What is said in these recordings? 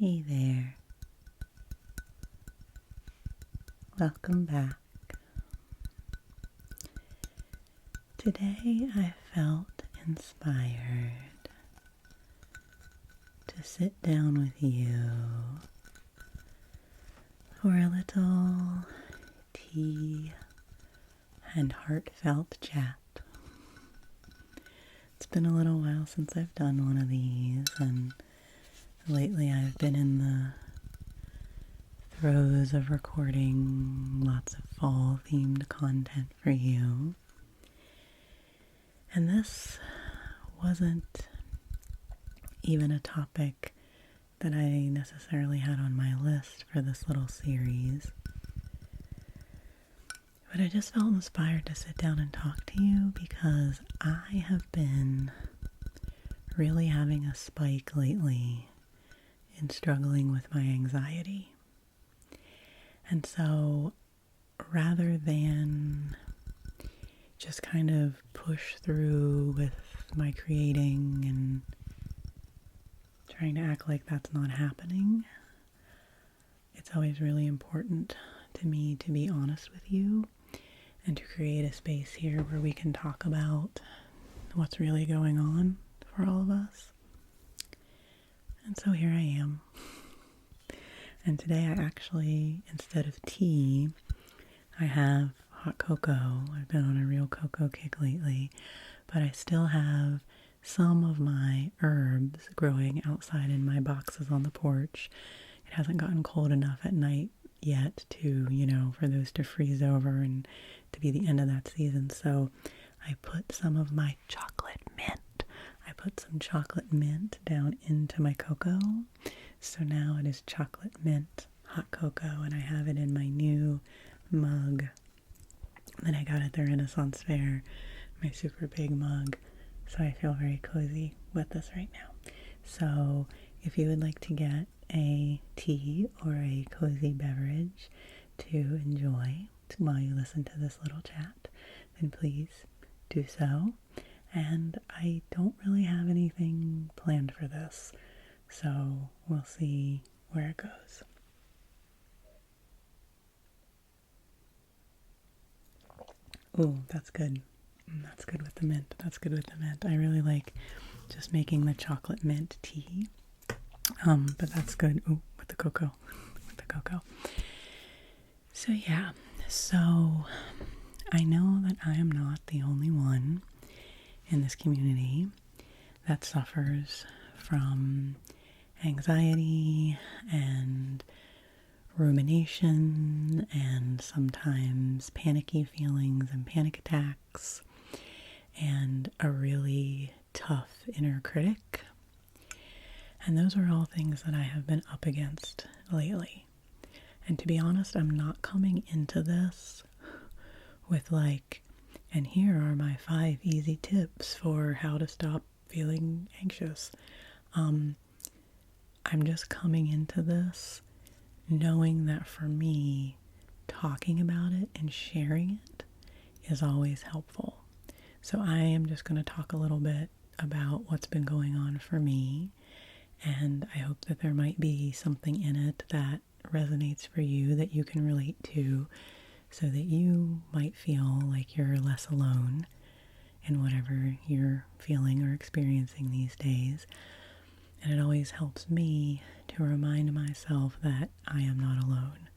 Hey there. Welcome back. Today I felt inspired to sit down with you for a little tea and heartfelt chat. It's been a little while since I've done one of these, and lately I've been in the throes of recording lots of fall-themed content for you. And this wasn't even a topic that I necessarily had on my list for this little series. But I just felt inspired to sit down and talk to you because I have been really having a spike lately in struggling with my anxiety. And so rather than just kind of push through with my creating and trying to act like that's not happening, it's always really important to me to be honest with you and to create a space here where we can talk about what's really going on for all of us. And so here I am. And today I actually, instead of tea, I have hot cocoa. I've been on a real cocoa kick lately, but I still have some of my herbs growing outside in my boxes on the porch. It hasn't gotten cold enough at night yet to, for those to freeze over and to be the end of that season. So I put some of my chocolate mint. I put some chocolate mint down into my cocoa. So now it is chocolate mint hot cocoa, and I have it in my new mug that I got at the Renaissance Fair, my super big mug. So I feel very cozy with this right now. So if you would like to get a tea or a cozy beverage to enjoy while you listen to this little chat, then please do so. And I don't really have anything planned for this, so we'll see where it goes. Ooh, that's good. That's good with the mint. That's good with the mint. I really like just making the chocolate mint tea. But that's good. Ooh, with the cocoa. So yeah. So I know that I am not the only one in this community that suffers from anxiety and rumination and sometimes panicky feelings and panic attacks and a really tough inner critic. And those are all things that I have been up against lately. And to be honest, I'm not coming into this with and here are my 5 easy tips for how to stop feeling anxious. I'm just coming into this knowing that for me, talking about it and sharing it is always helpful. So I am just going to talk a little bit about what's been going on for me, and I hope that there might be something in it that resonates for you that you can relate to, so that you might feel like you're less alone in whatever you're feeling or experiencing these days. And it always helps me to remind myself that I am not alone.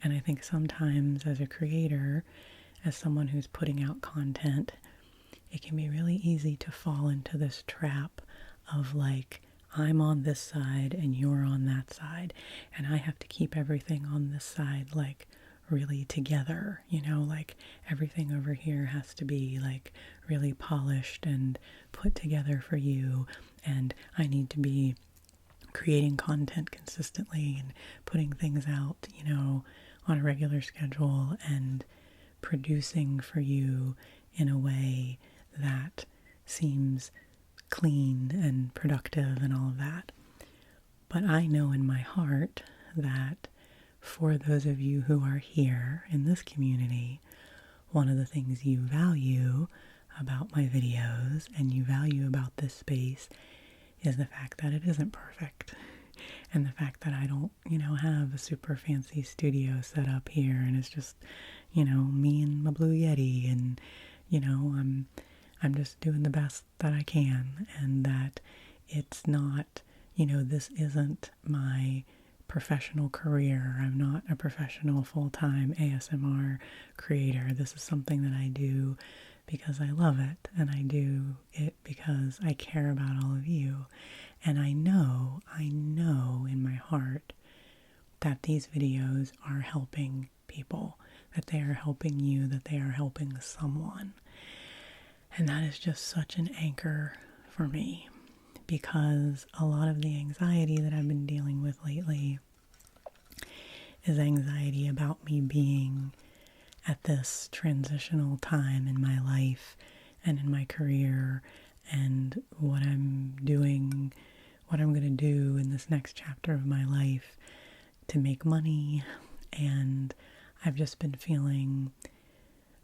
And I think sometimes as a creator, as someone who's putting out content, it can be really easy to fall into this trap of I'm on this side and you're on that side, and I have to keep everything on this side really together, everything over here has to be really polished and put together for you, and I need to be creating content consistently and putting things out, on a regular schedule and producing for you in a way that seems clean and productive and all of that. But I know in my heart that for those of you who are here in this community, one of the things you value about my videos and you value about this space is the fact that it isn't perfect. And the fact that I don't, have a super fancy studio set up here and it's just, me and my Blue Yeti and, I'm just doing the best that I can, and that it's not, this isn't my professional career. I'm not a professional full-time ASMR creator. This is something that I do because I love it, and I do it because I care about all of you. And I know in my heart that these videos are helping people, that they are helping you, that they are helping someone. And that is just such an anchor for me, because a lot of the anxiety that I've been dealing with lately is anxiety about me being at this transitional time in my life and in my career, and what I'm doing, what I'm going to do in this next chapter of my life to make money. And I've just been feeling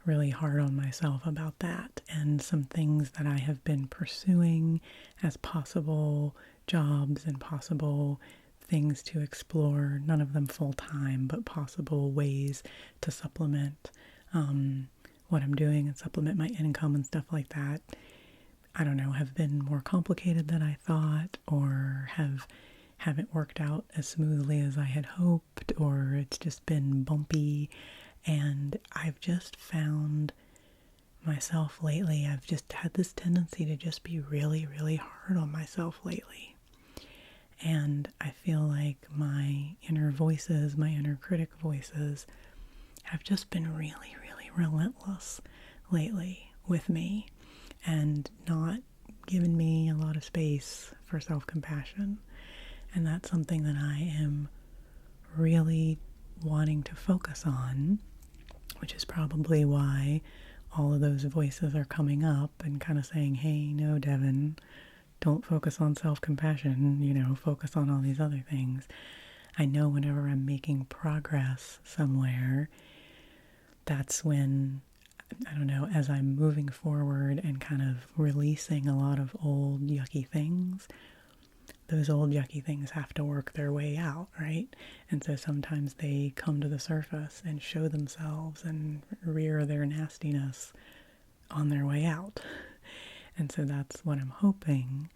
really hard on myself about that, and some things that I have been pursuing as possible jobs and possible things to explore, none of them full-time, but possible ways to supplement what I'm doing and supplement my income and stuff like that. I don't know, have been more complicated than I thought, or haven't worked out as smoothly as I had hoped, or it's just been bumpy. And I've just found myself lately, I've just had this tendency to just be really, really hard on myself lately. And I feel like my inner voices, my inner critic voices, have just been really, really relentless lately with me, and not given me a lot of space for self-compassion. And that's something that I am really wanting to focus on, which is probably why all of those voices are coming up and kind of saying, hey, no, Devan, don't focus on self-compassion, focus on all these other things. I know whenever I'm making progress somewhere, that's when, I don't know, as I'm moving forward and kind of releasing a lot of old yucky things, those old yucky things have to work their way out, right? And so sometimes they come to the surface and show themselves and rear their nastiness on their way out. And so that's what I'm hoping,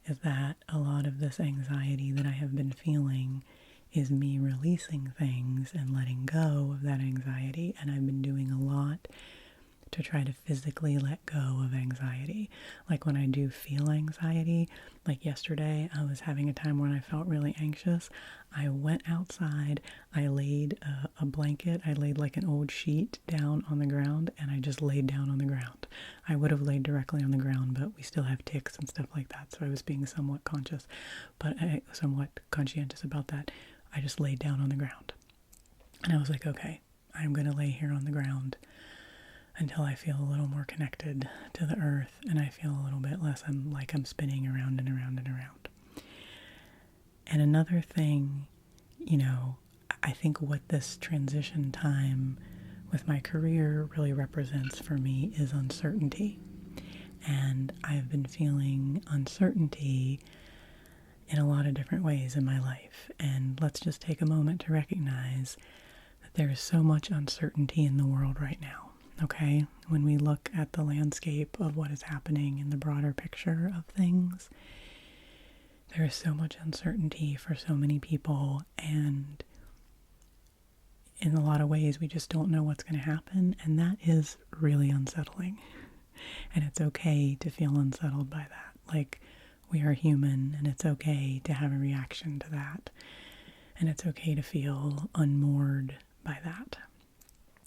is that a lot of this anxiety that I have been feeling is me releasing things and letting go of that anxiety. And I've been doing a lot to try to physically let go of anxiety. Like when I do feel anxiety, like yesterday, I was having a time when I felt really anxious. I went outside, I laid a blanket, I laid like an old sheet down on the ground, and I just laid down on the ground. I would have laid directly on the ground, but we still have ticks and stuff like that, so I was being somewhat conscientious about that. I just laid down on the ground. And I was like, okay, I'm going to lay here on the ground until I feel a little more connected to the earth, and I feel a little bit less like I'm spinning around and around and around. And another thing, I think what this transition time with my career really represents for me is uncertainty. And I've been feeling uncertainty in a lot of different ways in my life. And let's just take a moment to recognize that there is so much uncertainty in the world right now. Okay, when we look at the landscape of what is happening in the broader picture of things, there is so much uncertainty for so many people, and in a lot of ways we just don't know what's going to happen, and that is really unsettling. And it's okay to feel unsettled by that. Like, we are human, and it's okay to have a reaction to that, and it's okay to feel unmoored by that.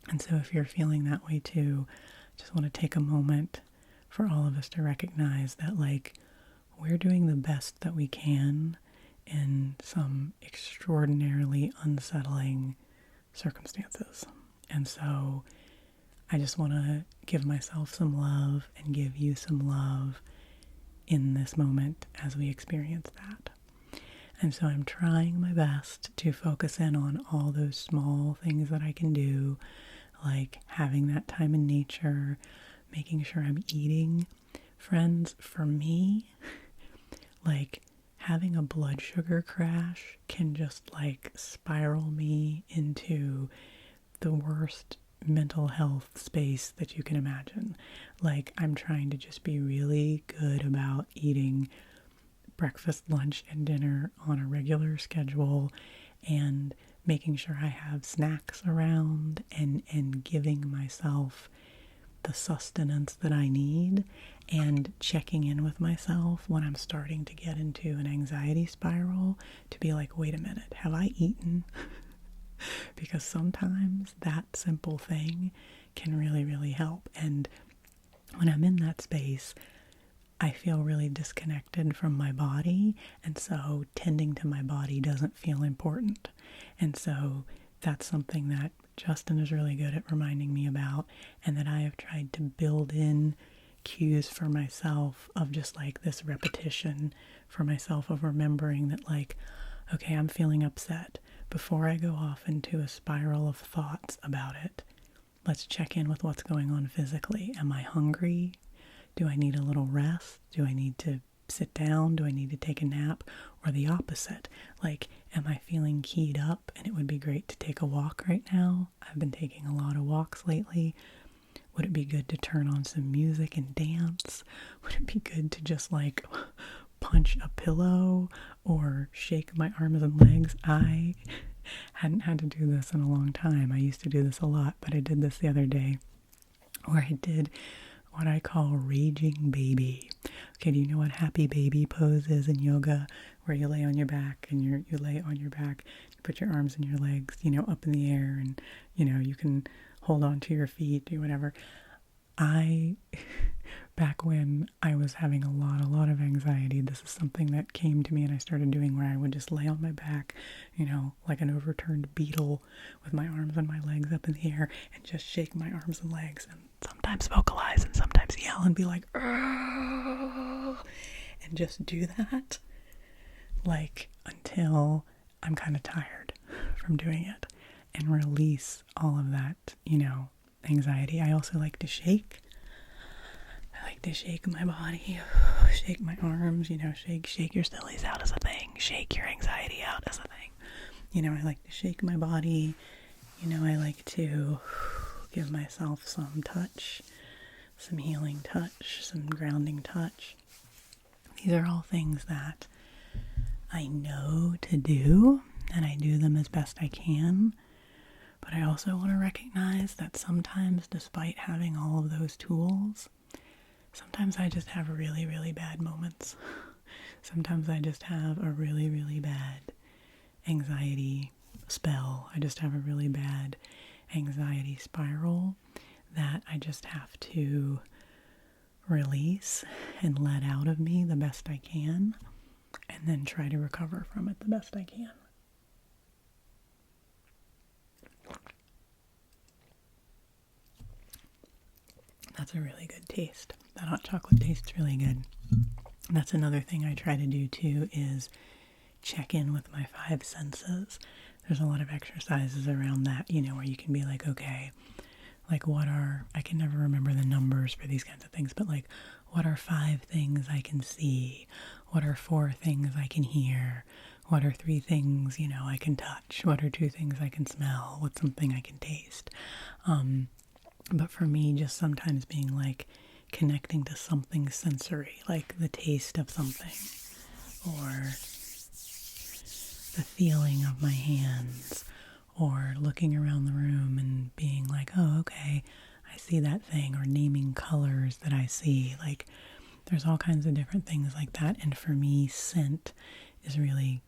And so if you're feeling that way too, I just want to take a moment for all of us to recognize that, we're doing the best that we can in some extraordinarily unsettling circumstances. And so I just want to give myself some love and give you some love in this moment as we experience that. And so I'm trying my best to focus in on all those small things that I can do, like having that time in nature, making sure I'm eating. Friends, for me, having a blood sugar crash can just like spiral me into the worst mental health space that you can imagine. Like, I'm trying to just be really good about eating breakfast, lunch, and dinner on a regular schedule, and making sure I have snacks around, and giving myself the sustenance that I need, and checking in with myself when I'm starting to get into an anxiety spiral to be like, wait a minute, have I eaten? Because sometimes that simple thing can really, really help. And when I'm in that space, I feel really disconnected from my body, and so tending to my body doesn't feel important. And so that's something that Justin is really good at reminding me about, and that I have tried to build in cues for myself of just like this repetition for myself of remembering that, like, okay, I'm feeling upset. Before I go off into a spiral of thoughts about it, let's check in with what's going on physically. Am I hungry? Do I need a little rest? Do I need to sit down? Do I need to take a nap? Or the opposite? Like, am I feeling keyed up and it would be great to take a walk right now? I've been taking a lot of walks lately. Would it be good to turn on some music and dance? Would it be good to just like punch a pillow or shake my arms and legs? I hadn't had to do this in a long time. I used to do this a lot, but I did this the other day where I did what I call raging baby. Okay, do you know what happy baby pose is in yoga? Where you lay on your back and you lay on your back, you put your arms and your legs, up in the air, and, you can hold on to your feet, do whatever. Back when I was having a lot of anxiety, this is something that came to me and I started doing, where I would just lay on my back, like an overturned beetle with my arms and my legs up in the air, and just shake my arms and legs, and sometimes vocalize and sometimes yell and be like, "Argh!" and just do that, like, until I'm kind of tired from doing it, and release all of that, anxiety. I also like to shake. I like to shake my body, shake my arms, shake your sillies out as a thing, shake your anxiety out as a thing. I like to shake my body. I like to give myself some touch, some healing touch, some grounding touch. These are all things that I know to do, and I do them as best I can. But I also want to recognize that sometimes, despite having all of those tools, sometimes I just have really, really bad moments. Sometimes I just have a really, really bad anxiety spell. I just have a really bad anxiety spiral that I just have to release and let out of me the best I can, and then try to recover from it the best I can. That's a really good taste. That hot chocolate tastes really good. That's another thing I try to do too, is check in with my five senses. There's a lot of exercises around that, where you can be like, okay, like I can never remember the numbers for these kinds of things, but like, what are 5 things I can see? What are 4 things I can hear? What are 3 things, I can touch? What are 2 things I can smell? What's something I can taste? But for me, just sometimes being like connecting to something sensory, like the taste of something, or the feeling of my hands, or looking around the room and being like, oh, okay, I see that thing, or naming colors that I see. Like, there's all kinds of different things like that. And for me, scent is really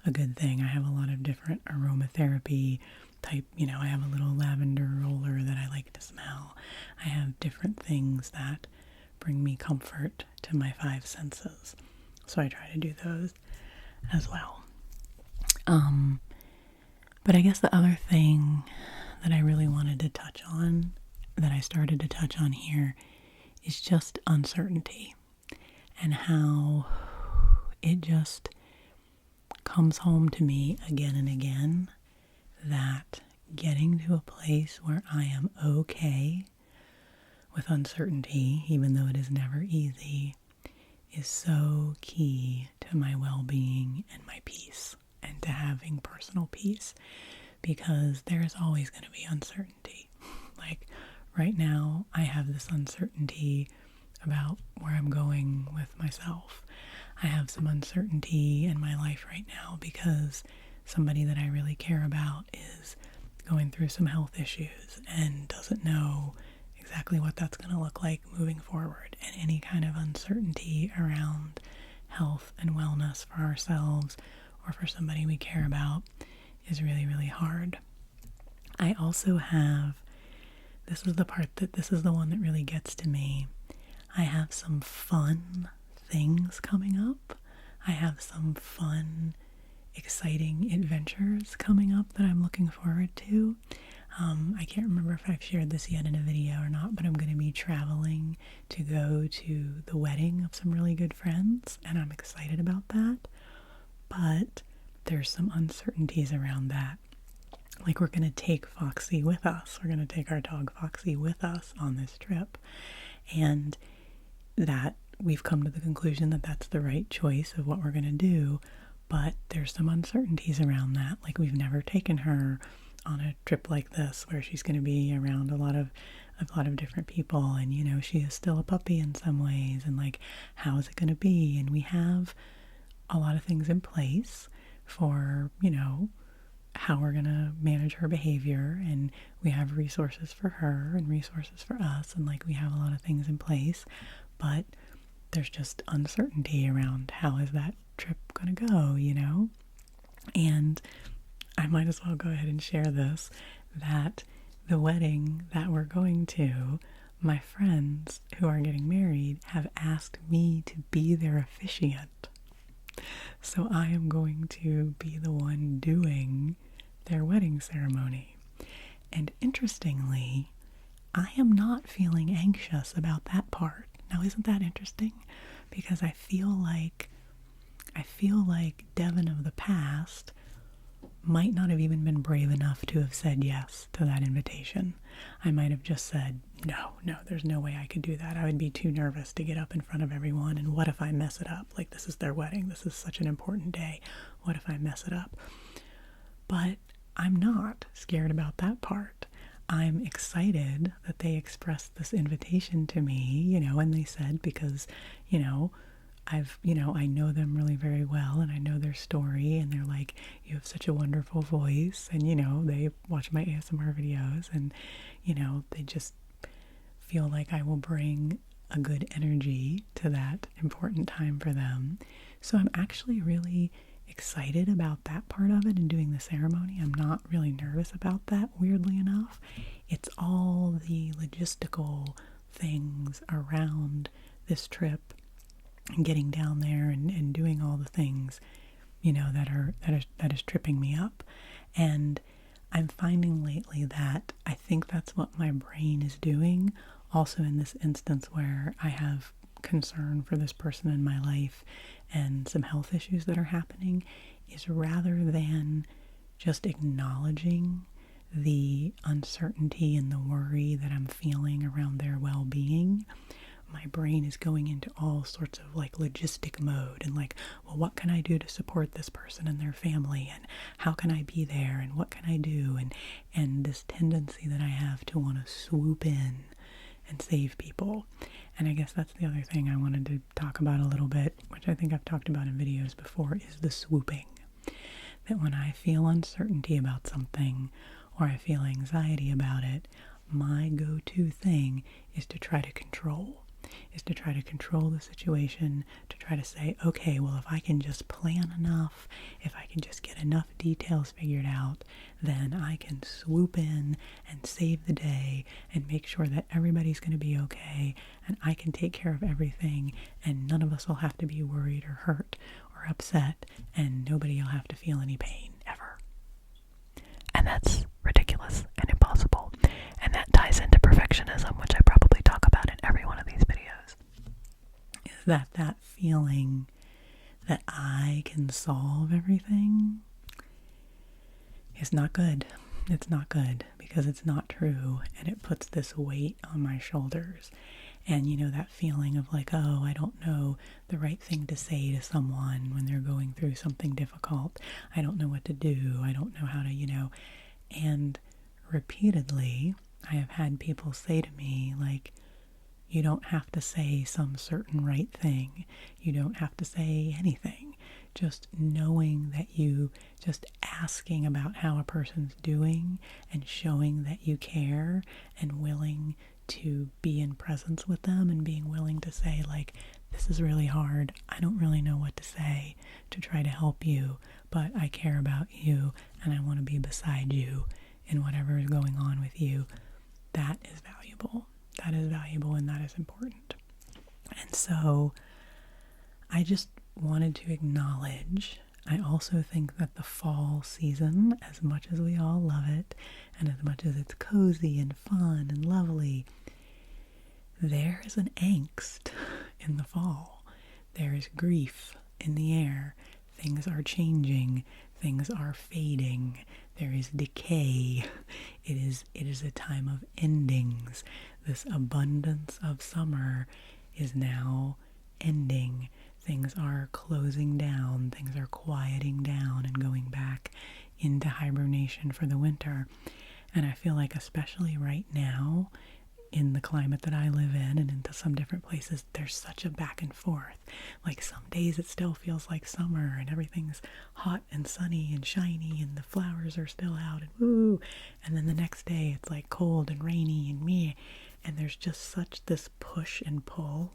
a good thing. I have a lot of different aromatherapy type, I have a little lavender roller that I like to smell. I have different things that bring me comfort to my 5 senses. So I try to do those as well. But I guess the other thing that I really wanted to touch on, that I started to touch on here, is just uncertainty, and how it just comes home to me again and again that getting to a place where I am okay with uncertainty, even though it is never easy, is so key to my well-being and my peace and to having personal peace, because there's always going to be uncertainty. Like right now, I have this uncertainty about where I'm going with myself. I have some uncertainty in my life right now because somebody that I really care about is going through some health issues and doesn't know exactly what that's going to look like moving forward. And any kind of uncertainty around health and wellness for ourselves or for somebody we care about is really, really hard. I also have, this is the one that really gets to me. I have some fun things coming up. I have some fun, exciting adventures coming up that I'm looking forward to. I can't remember if I've shared this yet in a video or not, but I'm going to be traveling to go to the wedding of some really good friends, and I'm excited about that. But there's some uncertainties around that. Like, we're going to take Foxy with us. We're going to take our dog Foxy with us on this trip. And that we've come to the conclusion that that's the right choice of what we're going to do. But there's some uncertainties around that. Like, we've never taken her on a trip like this where she's going to be around a lot of different people, and you know, she is still a puppy in some ways, and like, how is it going to be? And we have a lot of things in place for, you know, how we're going to manage her behavior, and we have resources for her and resources for us, and like, we have a lot of things in place, but there's just uncertainty around how is that trip going to go, you know? And I might as well go ahead and share this, that the wedding that we're going to, my friends who are getting married have asked me to be their officiant. So I am going to be the one doing their wedding ceremony. And interestingly, I am not feeling anxious about that part. Now, isn't that interesting? Because I feel like Devan of the past might not have even been brave enough to have said yes to that invitation. I might have just said, no, there's no way I could do that. I would be too nervous to get up in front of everyone, and what if I mess it up? Like, this is their wedding. This is such an important day. What if I mess it up? But I'm not scared about that part. I'm excited that they expressed this invitation to me, you know, and they said, because, you know, I know them really very well, and I know their story, and they're like, you have such a wonderful voice, and, you know, they watch my ASMR videos, and, you know, they just feel like I will bring a good energy to that important time for them. So I'm actually really excited about that part of it and doing the ceremony. I'm not really nervous about that, weirdly enough. It's all the logistical things around this trip and getting down there and doing all the things, you know, that is tripping me up. And I'm finding lately that I think that's what my brain is doing also in this instance where I have concern for this person in my life and some health issues that are happening, is rather than just acknowledging the uncertainty and the worry that I'm feeling around their well-being, my brain is going into all sorts of like logistic mode and like, well, what can I do to support this person and their family, and how can I be there, and what can I do, and this tendency that I have to want to swoop in and save people. And I guess that's the other thing I wanted to talk about a little bit, which I think I've talked about in videos before, is the swooping. That when I feel uncertainty about something or I feel anxiety about it, my go-to thing is to try to control the situation, to try to say, okay, well, if I can just plan enough, if I can just get enough details figured out, then I can swoop in and save the day and make sure that everybody's going to be okay, and I can take care of everything, and none of us will have to be worried or hurt or upset, and nobody will have to feel any pain ever. And that's ridiculous and impossible. And that ties into perfectionism, which I probably talk about in every one of these videos. Is that feeling that I can solve everything is not good. It's not good because it's not true, and it puts this weight on my shoulders. And, that feeling of like, oh, I don't know the right thing to say to someone when they're going through something difficult. I don't know what to do. I don't know how to. And repeatedly, I have had people say to me, like, you don't have to say some certain right thing. You don't have to say anything. Just knowing that just asking about how a person's doing and showing that you care and willing to be in presence with them and being willing to say, like, this is really hard. I don't really know what to say to try to help you, but I care about you and I want to be beside you in whatever is going on with you. That is valuable. That is valuable and that is important. And so I just wanted to acknowledge, I also think that the fall season, as much as we all love it, and as much as it's cozy and fun and lovely, there is an angst in the fall. There is grief in the air. Things are changing. Things are fading. There is decay. It is a time of endings. This abundance of summer is now ending. Things are closing down. Things are quieting down and going back into hibernation for the winter. And I feel like especially right now, in the climate that I live in and into some different places, there's such a back and forth. Like some days it still feels like summer and everything's hot and sunny and shiny and the flowers are still out and woo. And then the next day it's like cold and rainy and meh. And there's just such this push and pull.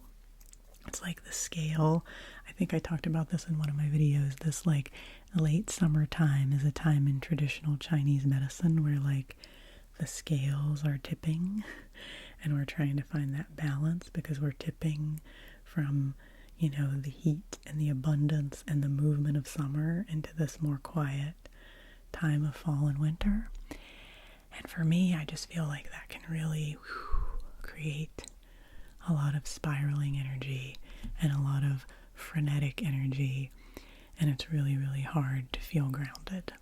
It's like the scale. I think I talked about this in one of my videos. This like late summertime is a time in traditional Chinese medicine where like the scales are tipping and we're trying to find that balance because we're tipping from, the heat and the abundance and the movement of summer into this more quiet time of fall and winter. And for me, I just feel like that can really create a lot of spiraling energy and a lot of frenetic energy, and it's really, really hard to feel grounded.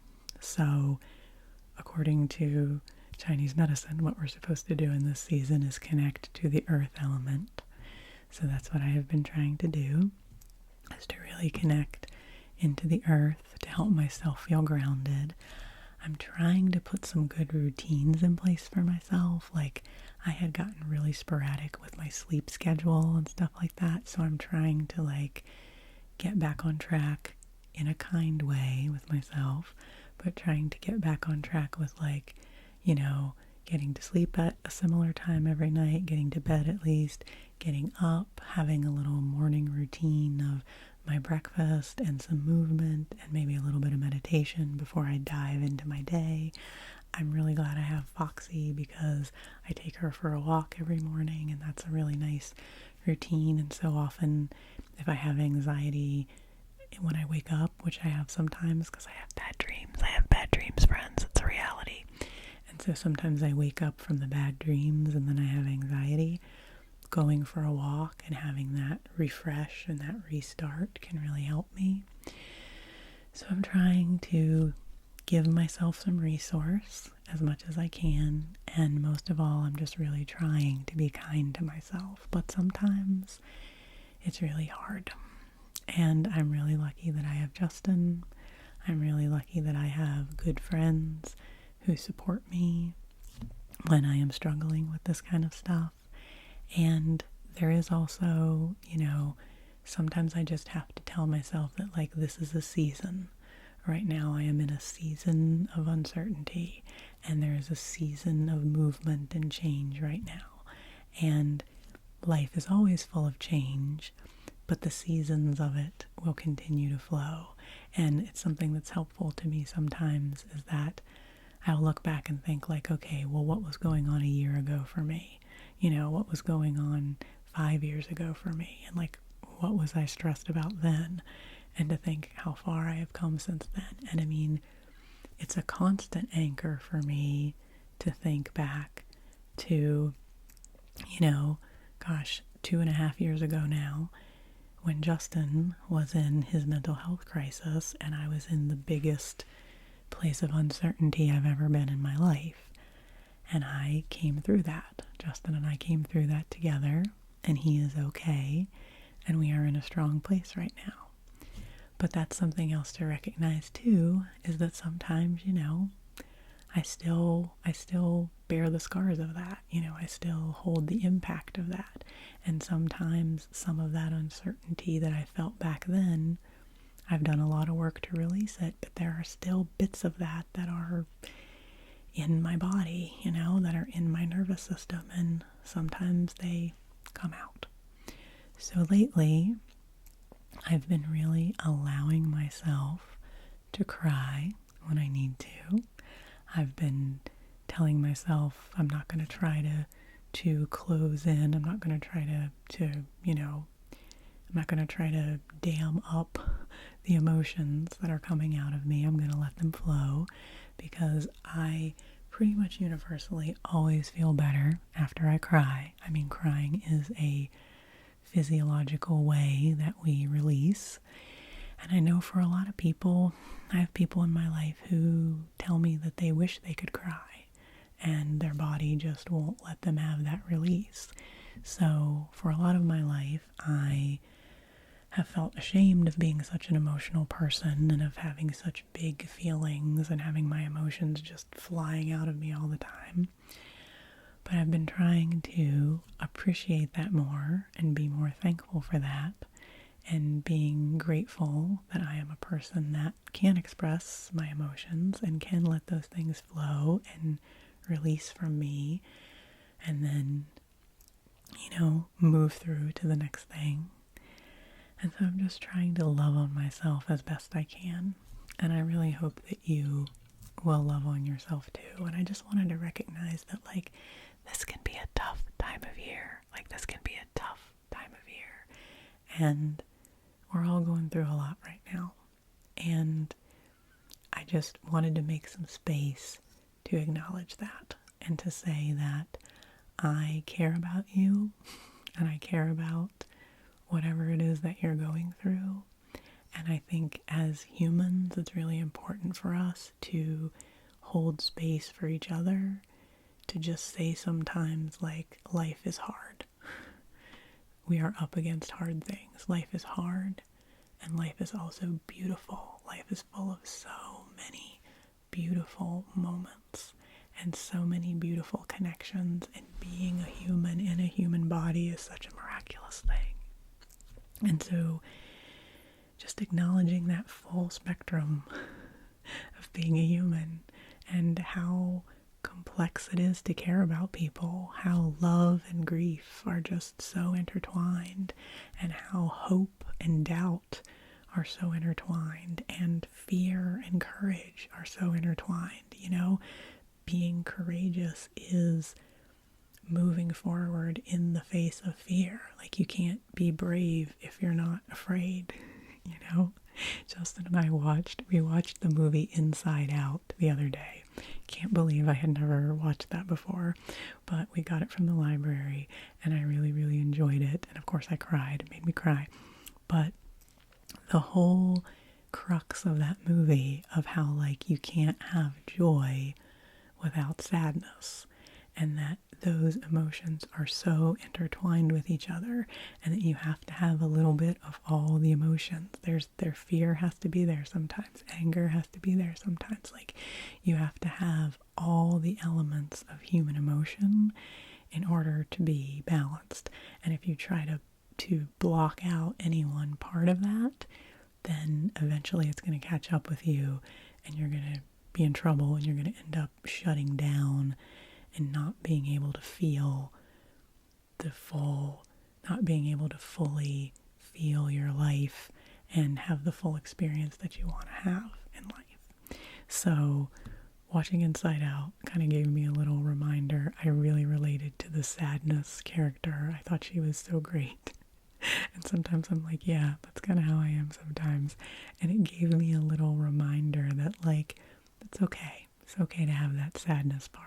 So, according to Chinese medicine, what we're supposed to do in this season is connect to the earth element. So that's what I have been trying to do, is to really connect into the earth to help myself feel grounded. I'm trying to put some good routines in place for myself. Like, I had gotten really sporadic with my sleep schedule and stuff like that. So I'm trying to like get back on track in a kind way with myself, but trying to get back on track with like, getting to sleep at a similar time every night, getting to bed at least, getting up, having a little morning routine of my breakfast and some movement and maybe a little bit of meditation before I dive into my day. I'm really glad I have Foxy because I take her for a walk every morning and that's a really nice routine. And so often if I have anxiety when I wake up, which I have sometimes because I have bad dreams, friends, it's a reality. And so sometimes I wake up from the bad dreams and then I have anxiety. Going for a walk and having that refresh and that restart can really help me. So I'm trying to give myself some resource as much as I can, and most of all, I'm just really trying to be kind to myself. But sometimes it's really hard. And I'm really lucky that I have Justin. I'm really lucky that I have good friends who support me when I am struggling with this kind of stuff. And there is also, sometimes I just have to tell myself that like this is a season. Right now I am in a season of uncertainty and there is a season of movement and change right now. And life is always full of change, but the seasons of it will continue to flow. And it's something that's helpful to me sometimes is that I'll look back and think like, okay, well, what was going on a year ago for me? What was going on 5 years ago for me? And like, what was I stressed about then? And to think how far I have come since then. And I mean, it's a constant anchor for me to think back to, 2.5 years ago now, when Justin was in his mental health crisis and I was in the biggest place of uncertainty I've ever been in my life. And I came through that. Justin and I came through that together. and he is okay, and we are in a strong place right now. But that's something else to recognize too, is that sometimes, I still bear the scars of that. I still hold the impact of that. And sometimes some of that uncertainty that I felt back then, I've done a lot of work to release it, but there are still bits of that are in my body, that are in my nervous system, and sometimes they come out. So lately, I've been really allowing myself to cry when I need to. I've been telling myself I'm not going to try to close in. I'm not going to try I'm not going to try to dam up the emotions that are coming out of me. I'm going to let them flow, because I pretty much universally always feel better after I cry. I mean, crying is a physiological way that we release. And I know for a lot of people, I have people in my life who tell me that they wish they could cry, and their body just won't let them have that release. So for a lot of my life, I have felt ashamed of being such an emotional person and of having such big feelings and having my emotions just flying out of me all the time. But I've been trying to appreciate that more and be more thankful for that, and being grateful that I am a person that can express my emotions and can let those things flow and release from me, and then, move through to the next thing. And so I'm just trying to love on myself as best I can. And I really hope that you will love on yourself too. And I just wanted to recognize that, this can be a tough time of year. This can be a tough time of year. And we're all going through a lot right now. And I just wanted to make some space to acknowledge that and to say that I care about you, and I care about whatever it is that you're going through. And I think as humans, it's really important for us to hold space for each other, to just say sometimes, life is hard. We are up against hard things. Life is hard, and life is also beautiful. Life is full of so many beautiful moments and so many beautiful connections, and being a human in a human body is such a miraculous thing. And so just acknowledging that full spectrum of being a human, and how complex it is to care about people, how love and grief are just so intertwined, and how hope and doubt are so intertwined, and fear and courage are so intertwined. Being courageous is moving forward in the face of fear. You can't be brave if you're not afraid. Justin and I we watched the movie Inside Out the other day. Can't believe I had never watched that before, but we got it from the library, and I really, really enjoyed it. And of course I cried. It made me cry. But the whole crux of that movie, of how you can't have joy without sadness, and that those emotions are so intertwined with each other, and that you have to have a little bit of all the emotions. Their fear has to be there sometimes. Anger has to be there sometimes. You have to have all the elements of human emotion in order to be balanced. And if you try to block out any one part of that, then eventually it's going to catch up with you, and you're going to be in trouble, and you're going to end up shutting down and not being able to feel not being able to fully feel your life and have the full experience that you want to have in life. So watching Inside Out kind of gave me a little reminder. I really related to the sadness character. I thought she was so great. And sometimes I'm like, yeah, that's kind of how I am sometimes. And it gave me a little reminder that it's okay. It's okay to have that sadness part.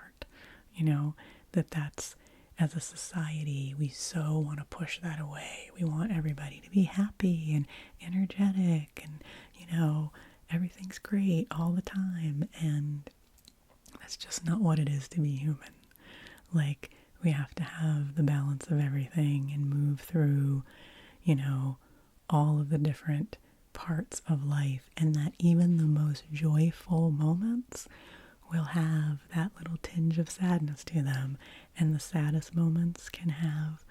That's, as a society, we so want to push that away. We want everybody to be happy and energetic and, everything's great all the time. And that's just not what it is to be human. we have to have the balance of everything and move through, all of the different parts of life, and that even the most joyful moments will have that little tinge of sadness to them, and the saddest moments can have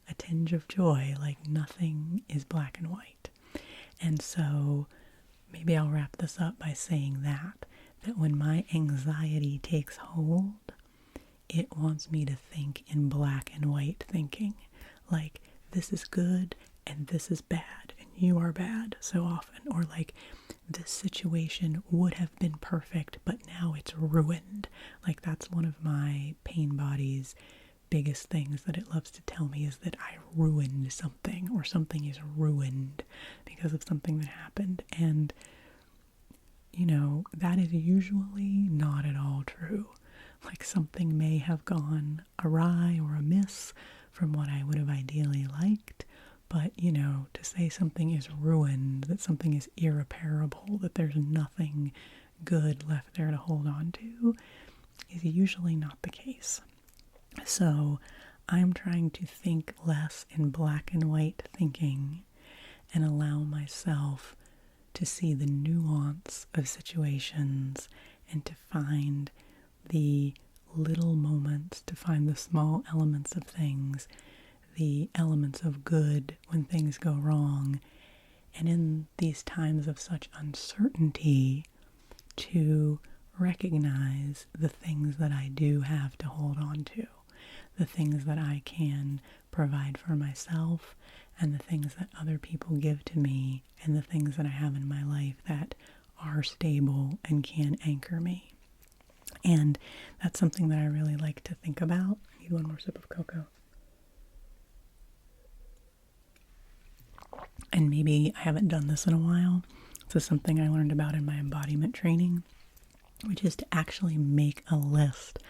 a tinge of joy. Like nothing is black and white. And so maybe I'll wrap this up by saying that when my anxiety takes hold, it wants me to think in black and white thinking. Like, this is good and this is bad and you are bad so often. Or like, this situation would have been perfect, but now it's ruined. Like, that's one of my pain body's biggest things that it loves to tell me, is that I ruined something, or something is ruined because of something that happened. And, that is usually not at all true. Like, something may have gone awry or amiss from what I would have ideally liked, but, to say something is ruined, that something is irreparable, that there's nothing good left there to hold on to, is usually not the case. So I'm trying to think less in black and white thinking and allow myself to see the nuance of situations and to find the little moments, to find the small elements of things, the elements of good when things go wrong. And in these times of such uncertainty, to recognize the things that I do have to hold on to, the things that I can provide for myself, and the things that other people give to me, and the things that I have in my life that are stable and can anchor me. And that's something that I really like to think about. I need one more sip of cocoa. And maybe I haven't done this in a while. This is something I learned about in my embodiment training, which is to actually make a list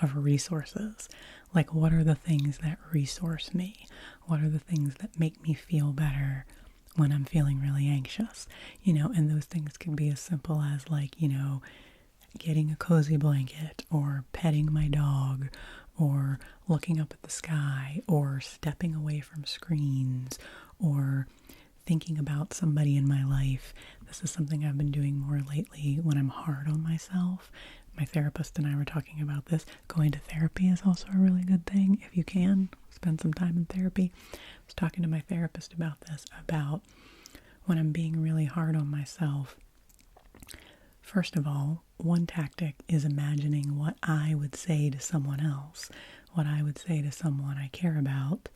of resources. Like, what are the things that resource me? What are the things that make me feel better when I'm feeling really anxious? And those things can be as simple as like, getting a cozy blanket, or petting my dog, or looking up at the sky, or stepping away from screens, or thinking about somebody in my life. This is something I've been doing more lately when I'm hard on myself. My therapist and I were talking about this. Going to therapy is also a really good thing. If you can, spend some time in therapy. I was talking to my therapist about this, about when I'm being really hard on myself. First of all, one tactic is imagining what I would say to someone else, what I would say to someone I care about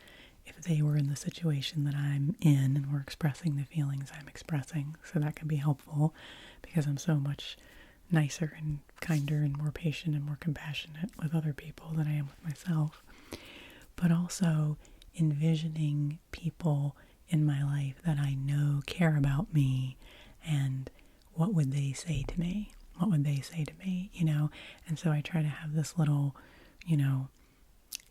if they were in the situation that I'm in and were expressing the feelings I'm expressing. So that can be helpful, because I'm so much nicer and kinder and more patient and more compassionate with other people than I am with myself. But also envisioning people in my life that I know care about me, and what would they say to me? What would they say to me, And so I try to have this little,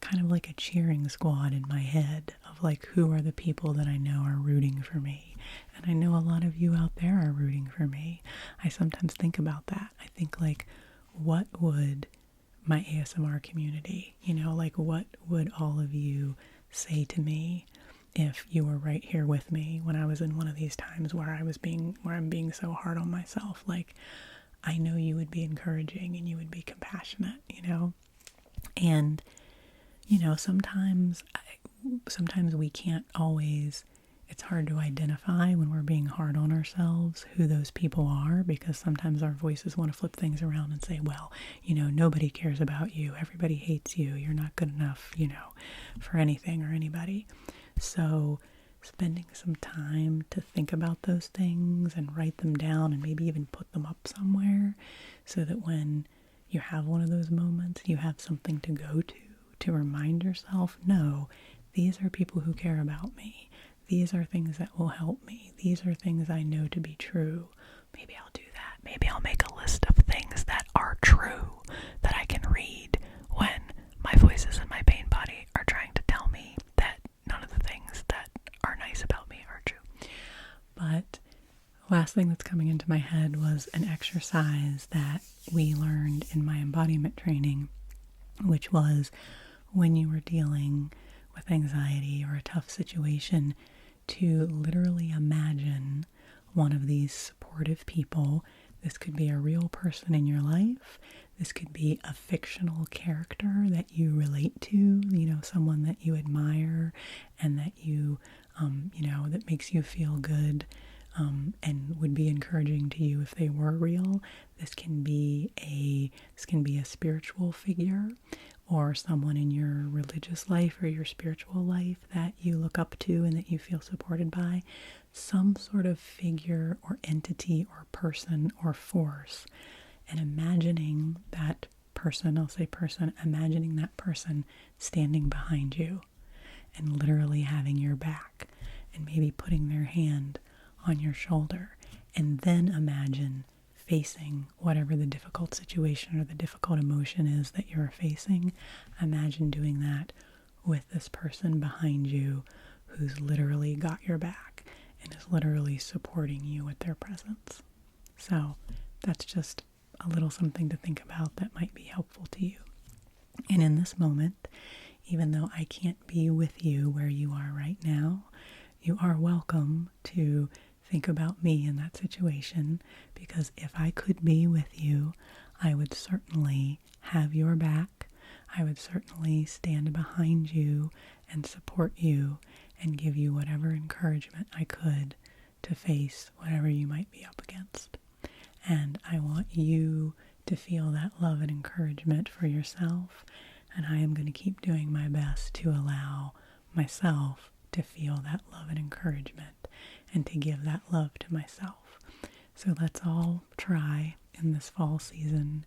kind of like a cheering squad in my head of like, who are the people that I know are rooting for me? And I know a lot of you out there are rooting for me. I sometimes think about that. I think like, what would my ASMR community, like what would all of you say to me if you were right here with me when I was in one of these times where I'm being so hard on myself? Like, I know you would be encouraging and you would be compassionate, And, sometimes we can't always, it's hard to identify when we're being hard on ourselves who those people are, because sometimes our voices want to flip things around and say, well, nobody cares about you. Everybody hates you. You're not good enough, for anything or anybody. So spending some time to think about those things and write them down, and maybe even put them up somewhere, so that when you have one of those moments, you have something to go to remind yourself, no, these are people who care about me. These are things that will help me. These are things I know to be true. Maybe I'll do that. Maybe I'll make a list of things that are true that I can read when my voices in my pain body are trying to tell me that none of the things that are nice about me are true. But last thing that's coming into my head was an exercise that we learned in my embodiment training, which was when you were dealing with anxiety or a tough situation to literally imagine one of these supportive people. This could be a real person in your life. This could be a fictional character that you relate to, someone that you admire and that that makes you feel good, and would be encouraging to you if they were real. This can be a spiritual figure or someone in your religious life or your spiritual life that you look up to and that you feel supported by. Some sort of figure or entity or person or force. And imagining that person, I'll say person, imagining that person standing behind you and literally having your back and maybe putting their hand on your shoulder, and then imagine facing whatever the difficult situation or the difficult emotion is that you're facing. Imagine doing that with this person behind you who's literally got your back and is literally supporting you with their presence. So that's just a little something to think about that might be helpful to you. And in this moment, even though I can't be with you where you are right now, you are welcome to think about me in that situation, because if I could be with you, I would certainly have your back. I would certainly stand behind you and support you and give you whatever encouragement I could to face whatever you might be up against. And I want you to feel that love and encouragement for yourself, and I am going to keep doing my best to allow myself to feel that love and encouragement and to give that love to myself. So let's all try in this fall season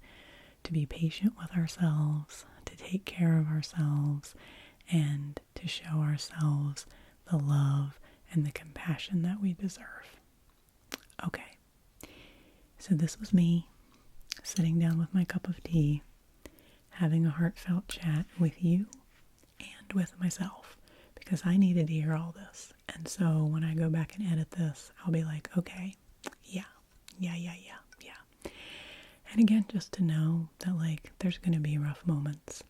to be patient with ourselves, to take care of ourselves, and to show ourselves the love and the compassion that we deserve. Okay, so this was me sitting down with my cup of tea, having a heartfelt chat with you and with myself, because I needed to hear all this. And so when I go back and edit this, I'll be like, okay, yeah. And again, just to know that, there's going to be rough moments.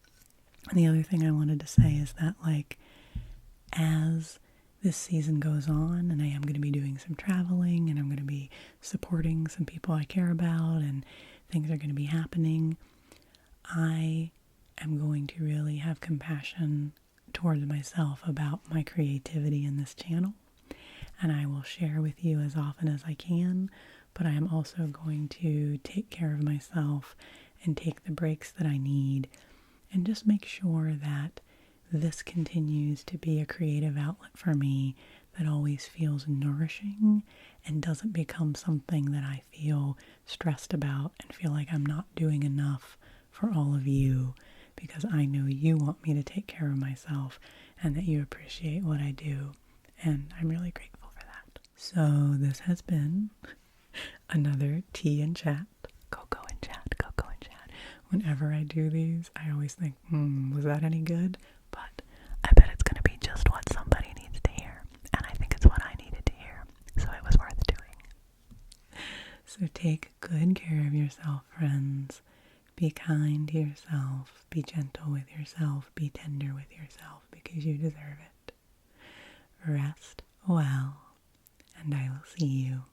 And the other thing I wanted to say is that, as this season goes on, and I am going to be doing some traveling, and I'm going to be supporting some people I care about, and things are going to be happening, I am going to really have compassion towards myself about my creativity in this channel. And I will share with you as often as I can, but I am also going to take care of myself and take the breaks that I need and just make sure that this continues to be a creative outlet for me that always feels nourishing and doesn't become something that I feel stressed about and feel like I'm not doing enough for all of you, because I know you want me to take care of myself and that you appreciate what I do, and I'm really grateful for that. So this has been another tea and chat. Cocoa and chat. Whenever I do these, I always think, was that any good? But I bet it's going to be just what somebody needs to hear, and I think it's what I needed to hear, so it was worth doing. So take good care of yourself, friends. Be kind to yourself, be gentle with yourself, be tender with yourself, because you deserve it. Rest well, and I will see you